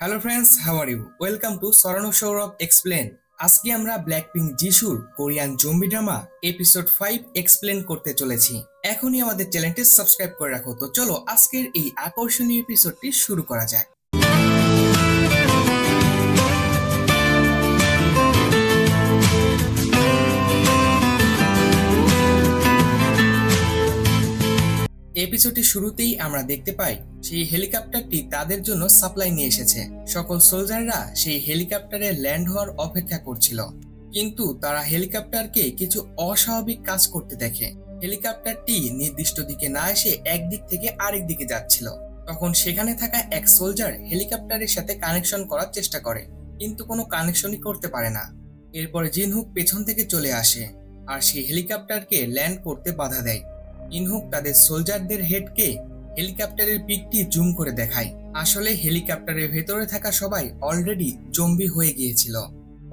Hello friends, how are you? Welcome to সরানো Sourav explain. আজকে আমরা ব্ল্যাকপিঙ্ক যিশুর Korean zombie drama episode 5 explain করতে চলেছি। এখনই আমাদের চ্যানেলটি সাবস্ক্রাইব করে রাখো। তো চলো আজকের এই আকর্ষণীয় এপিসোডটি শুরু করা যাক। এপিসোডের শুরুতেই আমরা দেখতে পাই সেই হেলিকপ্টারটি তাদের জন্য সাপ্লাই নিয়ে এসেছে। সকল সোলজাররা সেই হেলিকপ্টারে ল্যান্ড হওয়ার অপেক্ষা করছিল, কিন্তু তারা হেলিকপ্টারকে কিছু অস্বাভাবিক কাজ করতে দেখে। হেলিকপ্টারটি নির্দিষ্ট দিকে না এসে একদিক থেকে আরেক দিকে যাচ্ছিল। তখন সেখানে থাকা এক সোলজার হেলিকপ্টারের সাথে কানেকশন করার চেষ্টা করে, কিন্তু কোনো কানেকশনই করতে পারে না। এরপরে জিনহুক পেছন থেকে চলে আসে আর সেই হেলিকপ্টারকে ল্যান্ড করতে বাধা দেয়। ইনহুক তাদের সোলজারদের হেডকে হেলিকপ্টারের পিকটি জুম করে দেখায়। আসলে হেলিকপ্টারের ভেতরে থাকা সবাই অলরেডি জম্বি হয়ে গিয়েছিল।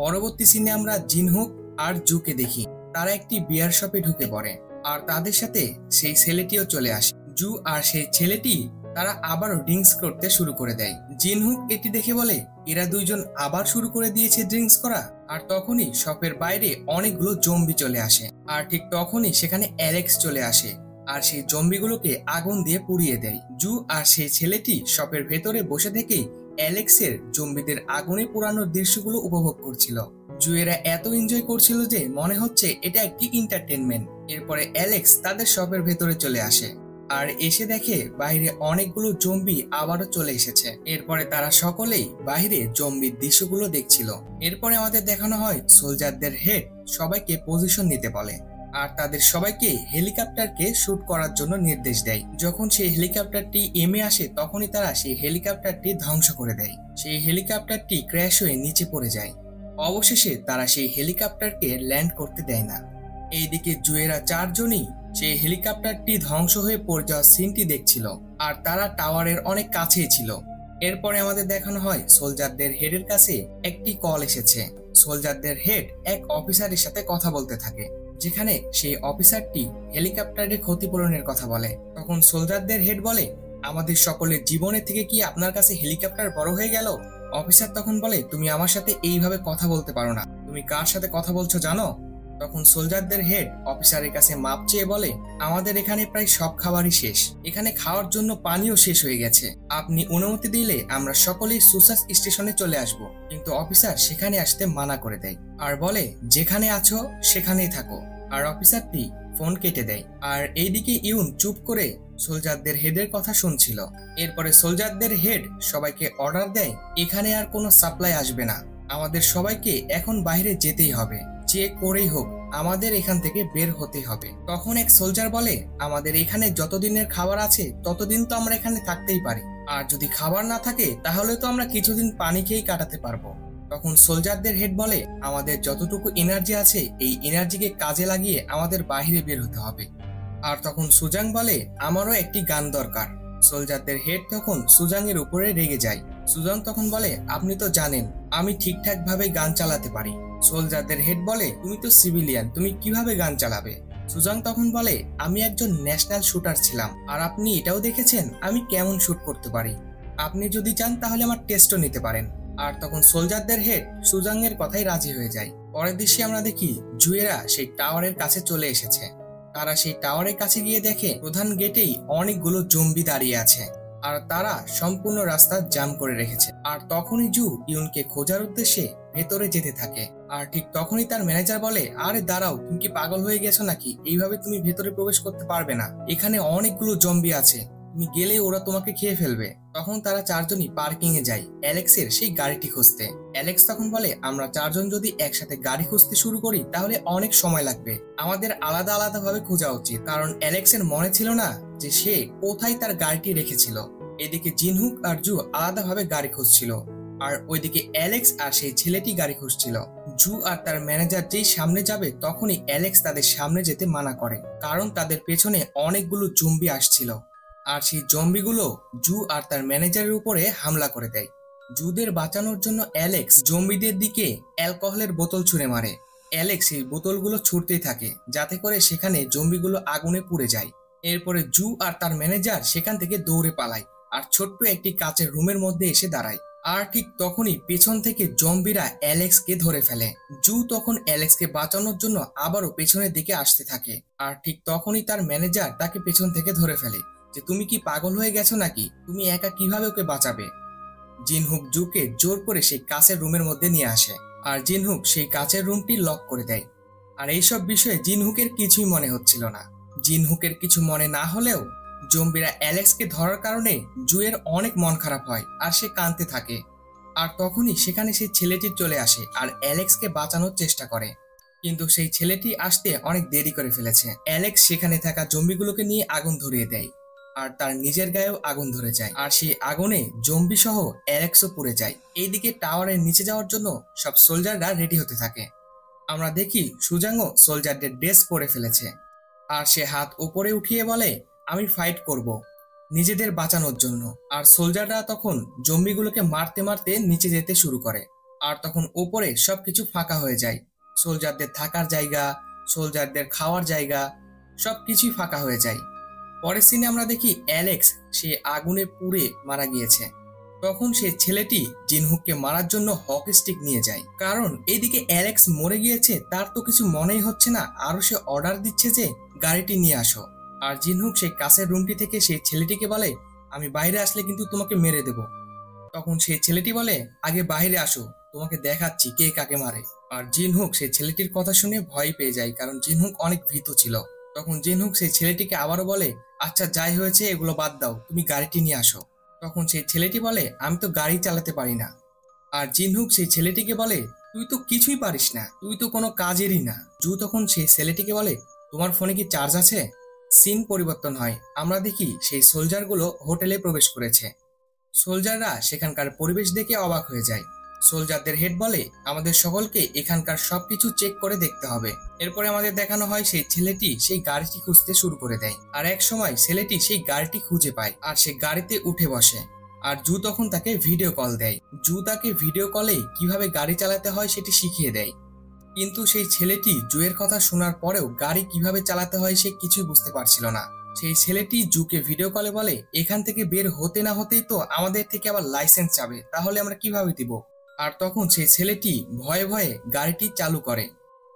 পরবর্তী সিনে আমরা জিনহুক আর জুকে দেখি তারা একটি বিয়ার শপে ঢুকে পড়ে, আর তাদের সাথে সেই ছেলেটিও চলে আসে। জু আর সেই ছেলেটি তারা আবারও ড্রিঙ্কস করতে শুরু করে দেয়। জিনহুক এটি দেখে বলে এরা দুইজন আবার শুরু করে দিয়েছে ড্রিঙ্কস করা। আর তখনই শপের বাইরে অনেকগুলো জম্বি চলে আসে, আর ঠিক তখনই সেখানে অ্যালেক্স চলে আসে আর সেই জম্বিগুলোকে আগুন দিয়ে পুড়িয়ে দেয়। জু আর সেই ছেলেটি শপের ভেতরে বসে থেকেই অ্যালেক্সের জম্বিদের আগুনে পোড়ানোর দৃশ্যগুলো উপভোগ করছিল। জুয়েরা এত এনজয় করছিল যে মনে হচ্ছে এটা একটি এন্টারটেনমেন্ট। এরপরে অ্যালেক্স তাদের শপের ভেতরে চলে আসে আর এসে দেখে বাইরে অনেকগুলো জম্বি আবারও চলে এসেছে। এরপরে তারা সকলেই বাইরে জম্বির দৃশ্যগুলো দেখছিল। এরপরে আমাদের দেখানো হয় সোলজারদের হেড সবাইকে পজিশন নিতে বলে আর তাদের সবাইকে হেলিকপ্টারকে শুট করার জন্য নির্দেশ দেয়। যখন সেই হেলিকপ্টারটি এমে আসে তখনই তারা সেই হেলিকপ্টারটি ধ্বংস করে দেয়। সেই হেলিকপ্টারটি ক্র্যাশ হয়ে নিচে পড়ে যায়। অবশেষে তারা সেই হেলিকপ্টারকে ল্যান্ড করতে দেয় না। এইদিকে জুয়েরা চারজনই সেই হেলিকপ্টারটি ধ্বংস হয়ে পড়ে যাওয়ার সিনটি দেখছিল, আর তারা টাওয়ারের অনেক কাছেই ছিল। এরপরে আমাদের দেখানো হয় সোলজারদের হেডের কাছে একটি কল এসেছে। সোলজারদের হেড এক অফিসারের সাথে কথা বলতে থাকে, যেখানে সেই অফিসারটি হেলিকপ্টারের ক্ষতিপূরণের কথা বলে। তখন সোলজারদের হেড বলে, আমাদের সকলের জীবনের থেকে কি আপনার কাছে হেলিকপ্টার বড় হয়ে গেল? অফিসার তখন বলে, তুমি আমার সাথে এইভাবে কথা বলতে পারো না, তুমি কার সাথে কথা বলছো জানো? তখন সোলজারদের হেড অফিসারের কাছে মাপ চেয়ে বলে, আমাদের এখানে প্রায় সব খাবারই শেষ, এখানে খাওয়ার জন্য পানিও শেষ হয়ে গেছে, আপনি অনুমতি দিলে আমরা সকলেই সুসাস স্টেশনে চলে আসব। কিন্তু অফিসার সেখানে আসতে মানা করে দেয় আর বলে, যেখানে আছো সেখানেই থাকো। আর অফিসারটি ফোন কেটে দেয়। আর এইদিকে ইউন চুপ করে সোলজারদের হেডের কথা শুনছিল। এরপরে সোলজারদের হেড সবাইকে অর্ডার দেয়, এখানে আর কোনো সাপ্লাই আসবে না, আমাদের সবাইকে এখন বাইরে যেতেই হবে, যে করেই হোক আমাদের এখান থেকে বের হতে হবে। তখন এক সোলজার বলে, আমাদের এখানে যতদিনের খাবার আছে ততদিন তো আমরা এখানে থাকতেই পারি, আর যদি খাবার না থাকে তাহলে তো আমরা কিছুদিন পানি খেয়েই কাটাতে পারবো। তখন সোলজারদের হেড বলে, আমাদের যতটুকু এনার্জি আছে এই এনার্জিকে কাজে লাগিয়ে আমাদের বাইরে বের হতে হবে। আর তখন সুজাং বলে, আমারও একটি গান দরকার। সোলজারদের হেড তখন সুজাং এর উপরে রেগে যায়। সুজাং তখন বলে, আপনি তো জানেন আমি ঠিকঠাক ভাবে গান চালাতে পারি। সোলজারদের হেড বলে, তুমি তো সিভিলিয়ান, তুমি কিভাবে গান চালাবে? সুজাং তখন বলে, আমি একজন ন্যাশনাল শুটার ছিলাম, আর আপনি এটাও দেখেছেন আমি কেমন শুট করতে পারি, আপনি যদি চান তাহলে আমার টেস্টও নিতে পারেন। আর তখন সোলজারদের হেড সুজাং এর কথাই রাজি হয়ে যায়। পরের দৃশ্যে আমরা দেখি জুয়েরা সেই টাওয়ারের কাছে চলে এসেছে। তারা সেই টাওয়ারের কাছে গিয়ে দেখে প্রধান গেটেই অনেকগুলো জম্বি দাঁড়িয়ে আছে, আর তারা সম্পূর্ণ রাস্তা জাম করে রেখেছে। আর তখনই জু ইউনকে খোঁজার উদ্দেশ্যে ভেতরে যেতে থাকে। আর ঠিক তখনই তার ম্যানেজার বলে, আরে দাঁড়াও, তুমি কি পাগল হয়ে গেছো নাকি? এইভাবে তুমি ভেতরে প্রবেশ করতে পারবে না, এখানে অনেকগুলো জম্বি আছে, তুমি গেলে ওরা তোমাকে খেয়ে ফেলবে। তখন তারা চারজনই পার্কিং এ যায় অ্যালেক্সের সেই গাড়িটি খুঁজতে। অ্যালেক্স তখন বলে, আমরা চারজন যদি একসাথে গাড়ি খুঁজতে শুরু করি তাহলে অনেক সময় লাগবে, আমাদের আলাদা আলাদা ভাবে খোঁজা উচিত। কারণ অ্যালেক্সের মনে ছিল না যে সে কোথায় তার গাড়িটি রেখেছিল। এদিকে জিনহুক আর জু আলাদাভাবে গাড়ি খুঁজছিল, আর ওইদিকে অ্যালেক্স আর সেই ছেলেটি গাড়ি খুঁজছিল। জু আর তার ম্যানেজার যেই সামনে যাবে তখনই অ্যালেক্স তাদের সামনে যেতে মানা করে, কারণ তাদের পেছনে অনেকগুলো জম্বি আসছিল। আর সেই জম্বিগুলো জু আর তার ম্যানেজারের উপরে হামলা করে দেয়। জুদের বাঁচানোর জন্য অ্যালেক্স জম্বিদের দিকে অ্যালকোহলের বোতল ছুঁড়ে মারে। অ্যালেক্স এই বোতলগুলো ছুঁড়তেই থাকে যাতে করে সেখানে জম্বিগুলো আগুনে পুড়ে যায়। এরপরে জু আর তার ম্যানেজার সেখান থেকে দৌড়ে পালায় আর ছোট্ট একটি কাচের রুমের মধ্যে এসে দাঁড়ায়। আর ঠিক তখনই পেছন থেকে জম্বিরা অ্যালেক্সকে ধরে ফেলে। জু তখন অ্যালেক্সকে বাঁচানোর জন্য আবারও পেছনের দিকে আসতে থাকে। আর ঠিক তখনই তার ম্যানেজার তাকে পেছন থেকে ধরে ফেলে যে তুমি কি পাগল হয়ে গেছো নাকি, তুমি একা কিভাবে ওকে বাঁচাবে। জিনহুক জুকে জোর করে সেই কাচের রুমের মধ্যে নিয়ে আসে আর জিনহুক সেই কাচের রুমটি লক করে দেয়। আর এইসব বিষয়ে জিনহুকের কিছুই মনে হচ্ছিল না। জিনহুকের কিছু মনে না হলেও জম্বিরা অ্যালেক্সকে ধরার কারণে জুয়ের অনেক মন খারাপ হয় আর সে কাঁদতে থাকে। আর তখনই সেখানে সেই ছেলেটি চলে আসে আর অ্যালেক্সকে বাঁচানোর চেষ্টা করে, কিন্তু সেই ছেলেটি আসতে অনেক দেরি করে ফেলেছে। অ্যালেক্স সেখানে থাকা জম্বিগুলোকে নিয়ে আগুন ধরিয়ে দেয় আর তার নিজের গায়েও আগুন ধরে যায় আর সেই আগুনে জম্বি সহ অ্যালেক্সও পুড়ে যায়। এইদিকে টাওয়ারের নিচে যাওয়ার জন্য সব সোলজাররা রেডি হতে থাকে। আমরা দেখি সুজাংও সোলজারদের ড্রেস পরে ফেলেছে আর সে হাত উপরে উঠিয়ে বলে আমি ফাইট করব নিজেদের বাঁচানোর জন্য। আর সোলজাররা তখন জম্বিগুলোকে মারতে মারতে নিচে যেতে শুরু করে আর তখন উপরে সবকিছু ফাঁকা হয়ে যায়। সোলজারদের থাকার জায়গা, সোলজারদের খাওয়ার জায়গা সবকিছুই ফাঁকা হয়ে যায়। পরের সিনে আমরা দেখি অ্যালেক্স সে আগুনে পুড়ে মারা গিয়েছে। তখন সেই ছেলেটি জিনহুককে মারার জন্য হকি স্টিক নিয়ে যায়, কারণ এইদিকে অ্যালেক্স মরে গিয়েছে তার তো কিছু মনেই হচ্ছে না, আরো সে অর্ডার দিচ্ছে যে গাড়িটি নিয়ে আসো। আর জিনহুক সেই কাছের রুমটি থেকে সেই ছেলেটিকে বলে আমি বাইরে আসলে কিন্তু তোমাকে মেরে দেব। তখন সেই ছেলেটি বলে আগে বাইরে আসো, তোমাকে দেখাচ্ছি কে কাকে মারে। আর জিনহুক সেই ছেলেটির কথা শুনে ভয় পেয়ে যায়, কারণ জিনহুক অনেক ভীত ছিল। তখন জিনহুক সেই ছেলেটিকে আবারও বলে আচ্ছা যাই হয়েছে এগুলো বাদ দাও, তুমি গাড়িটি নিয়ে আসো। তখন সেই ছেলেটি বলে আমি তো গাড়ি চালাতে পারি না। আর জিনহুক সেই ছেলেটিকে বলে তুই তো কিছুই পারিস না, তুই তো কোনো কাজেরই না। জু তখন সেই ছেলেটিকে বলে তোমার ফোনে কি চার্জ আছে। সিন পরিবর্তন হয়, আমরা দেখি সেই সোলজারগুলো হোটেলে প্রবেশ করেছে। সোলজাররা সেখানকার পরিবেশ দেখে অবাক হয়ে যায়। সোলজারদের হেড বলে আমাদের সকলকে এখানকার সবকিছু চেক করে দেখতে হবে। এরপরে আমাদের দেখানো হয় সেই ছেলেটি সেই গাড়িটি খুঁজতে শুরু করে দেয় আর এক সময় ছেলেটি সেই গাড়িটি খুঁজে পায় আর সে গাড়িতে উঠে বসে। আর জু তখন তাকে ভিডিও কল দেয়। জু তাকে ভিডিও কলে কিভাবে গাড়ি চালাতে হয় সেটি শিখিয়ে দেয়, কিন্তু সেই ছেলেটি জুয়ের কথা শোনার পরেও গাড়ি কিভাবে চালাতে হয় সে কিছুই বুঝতে পারছিল না। সেই ছেলেটি জুকে ভিডিও কলে বলে এখান থেকে বের হতে না হতেই তো আমাদের থেকে আবার লাইসেন্স চাবে, তাহলে আমরা কিভাবে দিব। আর তখন সেই ছেলেটি ভয়ে ভয়ে গাড়িটি চালু করে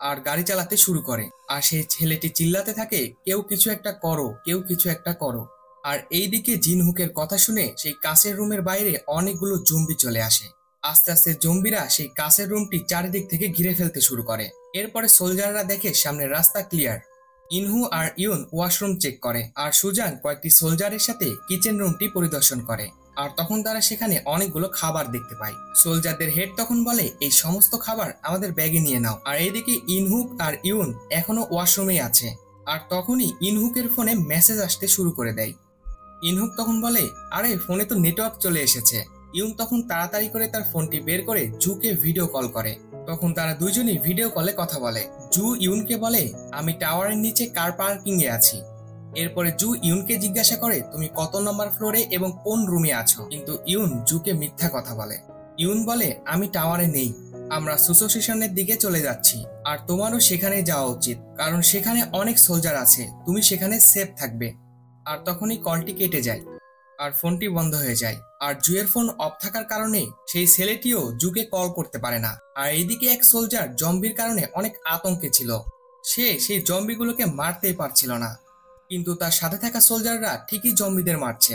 আর গাড়ি চালাতে শুরু করে। আর সেই ছেলেটি চিল্লাতে থাকে কেউ কিছু একটা করো, কেউ কিছু একটা করো। আর এইদিকে জিনহুকের কথা শুনে সেই কাচের রুমের বাইরে অনেকগুলো জম্বি চলে আসে। আস্তে আস্তে জম্বিরা সেই কাচের রুমটি চারিদিক থেকে ঘিরে ফেলতে শুরু করে। এরপরে সোলজাররা দেখে সামনের রাস্তা ক্লিয়ার। ইনহু আর ইউন ওয়াশরুম চেক করে আর সুজান কয়েকটি সোলজারের সাথে কিচেন রুমটি পরিদর্শন করে। আর তখন তারা সেখানে অনেকগুলো খাবার দেখতে পায়। সোলজারদের হেড তখন বলে এই সমস্ত খাবার আমাদের ব্যাগে নিয়ে নাও। আর এইদিকে ইনহুক আর ইউন এখনো ওয়াশরুমেই আছে। আর তখনই ইনহুকের ফোনে মেসেজ আসতে শুরু করে দেয়। ইনহুক তখন বলে আরে ফোনে তো নেটওয়ার্ক চলে এসেছে। ইউন তখন তাড়াতাড়ি করে তার ফোনটি বের করে জুকে ভিডিও কল করে। তখন তারা দুজনই ভিডিও কলে কথা বলে। জু ইউনকে বলে আমি টাওয়ারের নিচে কার পার্কিং এ আছি। এরপরে জু ইউনকে জিজ্ঞাসা করে তুমি কত নম্বর ফ্লোরে এবং কোন রুমে আছো, কিন্তু ইউন জুকে মিথ্যা কথা বলে। ইউন বলে আমি টাওয়ারে নেই, আমরা সুসো স্টেশনের দিকে চলে যাচ্ছি আর তোমারও সেখানে যাওয়া উচিত, কারণ সেখানে অনেক সোলজার আছে, তুমি সেখানে সেফ থাকবে। আর তখনই কলটি কেটে যায় আর ফোনটি বন্ধ হয়ে যায়। আর জুয়ের ফোন অফ থাকার কারণে সেই ছেলেটিও জুকে কল করতে পারে না। আর এইদিকে এক সোলজার জম্বির কারণে অনেক আতঙ্কে ছিল, সে সেই জম্বিগুলোকে মারতেই পারছিল না, কিন্তু তার সাথে থাকা সোলজাররা ঠিকই জম্বিদের মারছে।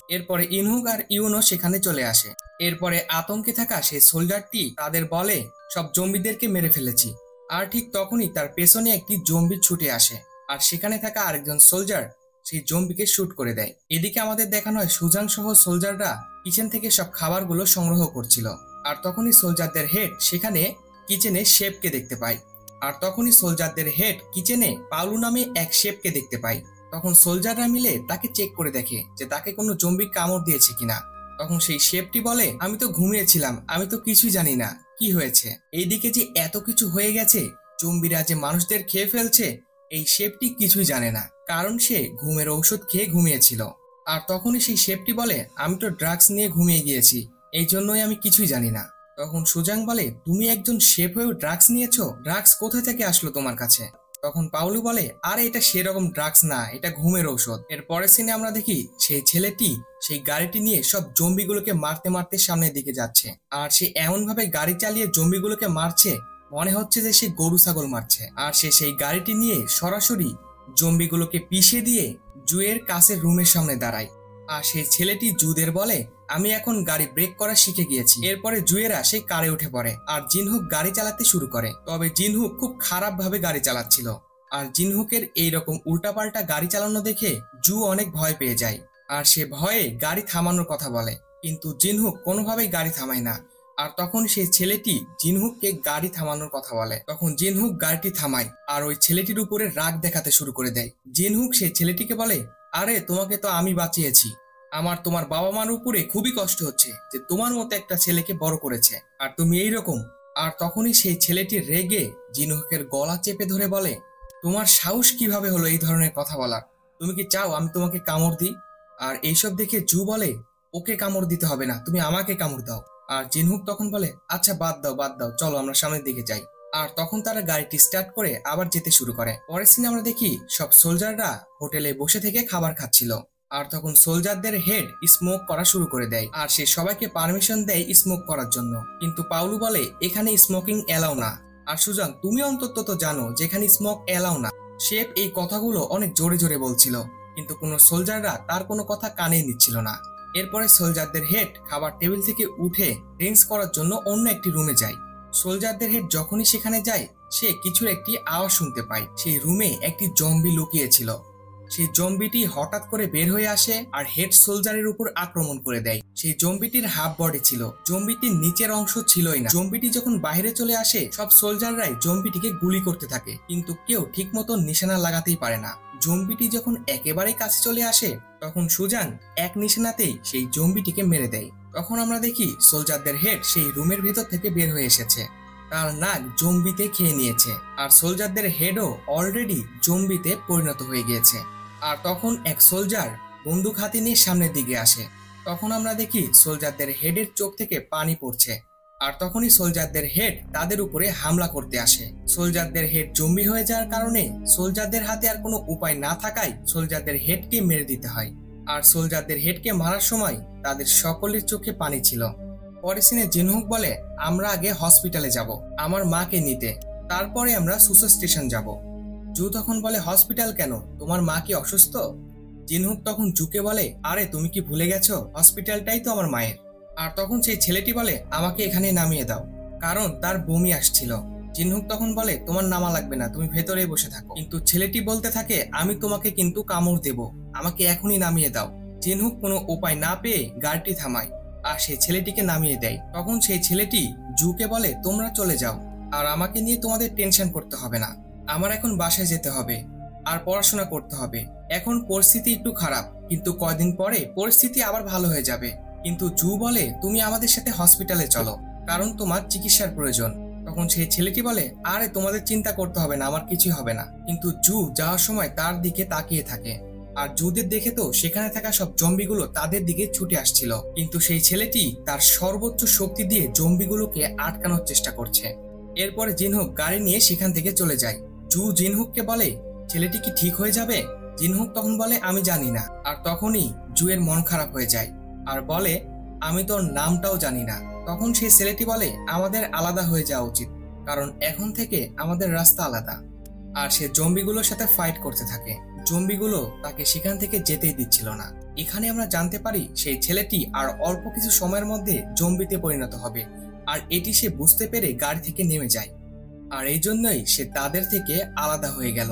এরপরে ইনহুক আর ইউনও সেখানে চলে আসে। এরপরে আতঙ্কে থাকা সেই সোলজারটি তাদের বলে সব জম্বিদেরকে মেরে ফেলেছি। আর ঠিক তখনই তার পেছনে একটি জম্বি ছুটে আসে আর সেখানে থাকা আরেকজন সোলজার সেই জম্বিকে শুট করে দেয়। এদিকে আমাদের দেখানো হয় সুজান সহ সোলজাররা কিচেন থেকে সব খাবারগুলো সংগ্রহ করছিল। আর তখনই সোলজারদের হেড সেখানে কিচেনে শেফকে দেখতে পায়। আর তখনই সোলজারদের হেড কিচেনে পাউলু নামে এক শেফকে দেখতে পায়। তখন সোলজাররা মিলে তাকে চেক করে দেখে যে তাকে কোনো জম্বি কামড় দিয়েছে কিনা। তখন সেই শেফটি বলে আমি তো ঘুমিয়েছিলাম, আমি তো কিছুই জানি না কি হয়েছে। এইদিকে যে এত কিছু হয়ে গেছে, জম্বিরা যে মানুষদের খেয়ে ফেলছে, এই শেফটি কিছুই জানে না, কারণ সে ঘুমের ঔষধ খেয়ে ঘুমিয়েছিল। আর তখনই সেই শেফটি বলে আমি তো ড্রাগস নিয়ে ঘুমিয়ে গিয়েছি, এই জন্যই আমি কিছুই জানি না। তখন সুজাং বলে তুমি একজন শেফ হয়েও ড্রাগস নিয়েছো, ড্রাগস কোথা থেকে আসলো তোমার কাছে। তখন পাউলু বলে, আরে এটা সেরকম ড্রাগস না, এটা ঘুমের ঔষধ। এর পরের সিনে আমরা দেখি সেই ছেলেটি সেই গাড়িটি নিয়ে সব জম্বিগুলোকে মারতে মারতে সামনের দিকে যাচ্ছে। আর সে এমন ভাবে গাড়ি চালিয়ে জম্বিগুলোকে মারছে মনে হচ্ছে যে সে গরু ছাগল মারছে। আর সে সেই গাড়িটি নিয়ে সরাসরি জম্বিগুলোকে পিষে দিয়ে জুয়ের কাছের রুমের সামনে দাঁড়ায়। আর সেই ছেলেটি জুদের বলে, আমি এখন গাড়ি ব্রেক করা শিখে গিয়েছি। এরপরে জুয়েরা সেই কারে উঠে পড়ে আর জিনহুক গাড়ি চালাতে শুরু করে। তবে জিনহুক খুব খারাপ ভাবে গাড়ি চালাচ্ছিল। আর জিনহুকের এইরকম উল্টাপাল্টা গাড়ি চালানো দেখে জু অনেক ভয় পেয়ে যায়। আর সে ভয়ে গাড়ি থামানোর কথা বলে, কিন্তু জিনহুক কোনোভাবেই গাড়ি থামায় না। আর তখন সেই ছেলেটি জিনহুককে গাড়ি থামানোর কথা বলে। তখন জিনহুক গাড়িটি থামায় আর ওই ছেলেটির উপরে রাগ দেখাতে শুরু করে দেয়। জিনহুক সেই ছেলেটিকে বলে, আরে তোমাকে তো আমি বাঁচিয়েছি, আমার তোমার বাবা মার উপরে খুবই কষ্ট হচ্ছে যে তোমার মতো একটা ছেলেকে বড় করেছে আর তুমি এইরকম। আর তখনই সেই ছেলেটি রেগে জিনহুকের গলা চেপে ধরে বলে, তোমার সাহস কিভাবে হলো এই ধরনের কথা বলার? তুমি কি চাও আমি তোমাকে কামড় দিই? আর এইসব দেখে জু বলে, ওকে কামড় দিতে হবে না, তুমি আমাকে কামড় দাও। আর জিনহুক তখন বলে, আচ্ছা বাদ দাও, চলো আমরা সামনের দিকে যাই। আর তখন তারা গাড়িটি স্টার্ট করে আবার যেতে শুরু করে। পরের সিনে আমরা দেখি সব সোলজাররা হোটেলে বসে থেকে খাবার খাচ্ছিল। আর তখন সোলজারদের হেড স্মোক করা শুরু করে দেয় আর সে সবাইকে পারমিশন দেয় স্মোক করার জন্য। কিন্তু পাউলু বলে, এখানে স্মোকিং এলাও না। আর সুজান, তুমি অন্তত তো জানো যেখানে স্মোক এলাও না। শেফ এই কথাগুলো অনেক জোরে জোরে বলছিল, কিন্তু কোনো সোলজাররা তার কোনো কথা কানে নিচ্ছিল না। এরপরে সোলজারদের হেড খাবার টেবিল থেকে উঠে ড্রিঙ্কস করার জন্য অন্য একটি রুমে যায়। সোলজারদের হেড যখনই সেখানে যায় সে কিছুর একটি আওয়াজ শুনতে পায়। সেই রুমে একটি জম্বি লুকিয়েছিল। সেই জম্বিটি হঠাৎ করে বের হয়ে আসে আর হেড সোলজারের উপর আক্রমণ করে দেয়। সেই জম্বিটির হাফ বডি ছিল, জম্বিটির নিচের অংশ ছিলই না। জম্বিটি যখন বাইরে চলে আসে সব সোলজাররাই জম্বিটিকে গুলি করতে থাকে, কিন্তু কেউ ঠিক মতো নিশানা লাগাতেই পারে না। জম্বিটি যখন একেবারে কাছে চলে আসে তখন সুজান এক নিশানাতেই সেই জম্বিটিকে মেরে দেয়। তখন আমরা দেখি সোলজারদের হেড সেই রুমের ভেতর থেকে বের হয়ে এসেছে, তার নাক জম্বিতে খেয়ে নিয়েছে আর সোলজারদের হেডও অলরেডি জম্বিতে পরিণত হয়ে গিয়েছে। আর তখন এক সোলজার বন্দুক হাতে নিয়ে সামনের দিকে আসে। তখন আমরা দেখি সোলজারদের হেডের চোখ থেকে পানি পড়ছে। আর তখনই সোলজারদের হেড তাদের উপরে হামলা করতে আসে। সোলজারদের হেড জম্বি হয়ে যাওয়ার কারণে সোলজারদের হাতে আর কোনো উপায় না থাকায় সোলজারদের হেডকে মেরে দিতে হয়। আর সোলজারদের হেডকে মারার সময় তাদের সকলের চোখে পানি ছিল। পরে সিনে জিনহুক বলে, আমরা আগে হসপিটালে যাব আমার মাকে নিতে, তারপরে আমরা সুসো স্টেশন যাব। জু তখন বলে, হসপিটাল কেন, তোমার মা কি অসুস্থ? জিনহুক তখন জুকে বলে, আরে তুমি কি ভুলে গেছো, হসপিটালটাই তো আমার মায়ের। আর তখন সেই ছেলেটি বলে, আমাকে এখানে নামিয়ে দাও, কারণ তার বমি আসছিল। জিনহুক তখন বলে, তোমার নামা লাগবে না, তুমি ভেতরে বসে থাকো। কিন্তু ছেলেটি বলতে থাকে, আমি তোমাকে কিন্তু কামড় দেব, আমাকে এখনই নামিয়ে দাও। জিনহুক কোনো উপায় না পেয়ে গাড়িটি থামায় আর সেই ছেলেটিকে নামিয়ে দেয়। তখন সেই ছেলেটি জুকে বলে, তোমরা চলে যাও, আর আমাকে নিয়ে তোমাদের টেনশন করতে হবে না, আমার এখন বাসায় যেতে হবে আর পড়াশোনা করতে হবে। এখন পরিস্থিতি একটু খারাপ, কিন্তু কয়দিন পরে পরিস্থিতি আবার ভালো হয়ে যাবে। কিন্তু জু বলে, তুমি আমাদের সাথে হসপিটালে চলো, কারণ তোমার চিকিৎসার প্রয়োজন। তখন সেই ছেলেটি বলে, আরে তোমাদের চিন্তা করতে হবে না, আমার কিছুই হবে না। কিন্তু জু যাওয়ার সময় তার দিকে তাকিয়ে থাকে আর জুদের দেখে তো সেখানে থাকা সব জম্বিগুলো তাদের দিকে ছুটে আসছিল। কিন্তু সেই ছেলেটি তার সর্বোচ্চ শক্তি দিয়ে জম্বিগুলোকে আটকানোর চেষ্টা করছে। এরপরে জিনহুক গাড়ি নিয়ে সেখান থেকে চলে যায়। জু জিনহুককে বলে, ছেলেটি কি ঠিক হয়ে যাবে? জিনহুক তখন বলে, আমি জানি না। আর তখনই জুয়ের মন খারাপ হয়ে যায় আর বলে, আমি তোর নামটাও জানি না। তখন সেই ছেলেটি বলে, আমাদের আলাদা হয়ে যাওয়া উচিত, কারণ এখন থেকে আমাদের রাস্তা আলাদা। আর সে জম্বিগুলোর সাথে ফাইট করতে থাকে। জম্বিগুলো তাকে সেখান থেকে যেতেই দিচ্ছিল না। এখানে আমরা জানতে পারি সেই ছেলেটি আর অল্প কিছু সময়ের মধ্যে জম্বিতে পরিণত হবে, আর এটি সে বুঝতে পেরে গাড়ি থেকে নেমে যায়। আর এই জন্যই সে তাদের থেকে আলাদা হয়ে গেল।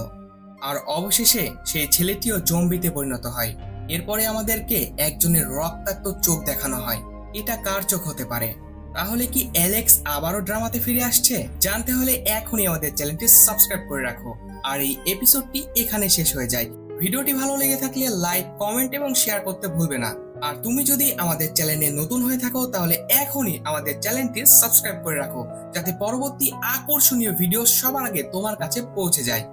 আর অবশেষে সেই ছেলেটিও জম্বিতে পরিণত হয়। এরপরে আমাদেরকে একজনের রক্তাক্ত চোখ দেখানো হয়। এটা কার চোখ হতে পারে? তাহলে কি অ্যালেক্স আবারও ড্রামাতে ফিরে আসছে? জানতে হলে এখনই আমাদের চ্যানেলটি সাবস্ক্রাইব করে রাখো। আর এই এপিসোডটি এখানে শেষ হয়ে যায়। ভিডিওটি ভালো লেগে থাকলে লাইক, কমেন্ট এবং শেয়ার করতে ভুলবে না। আর তুমি যদি আমাদের চ্যানেলে নতুন হয়ে থাকো তাহলে এখনই আমাদের চ্যানেলটি সাবস্ক্রাইব করে রাখো, যাতে পরবর্তী আকর্ষণীয় ভিডিও সবার আগে তোমার কাছে পৌঁছে যায়।